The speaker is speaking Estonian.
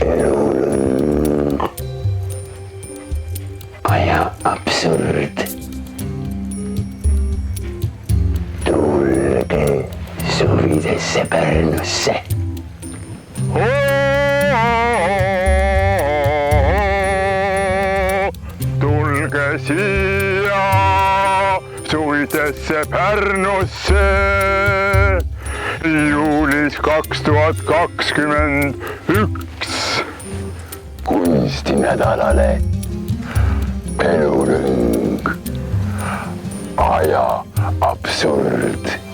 elulõng, aja absurd. tulge suvidesse Pärnusse. tulge siia suvidesse Pärnusse juulis 2021 kunstinädalale elulõng, aja absurd.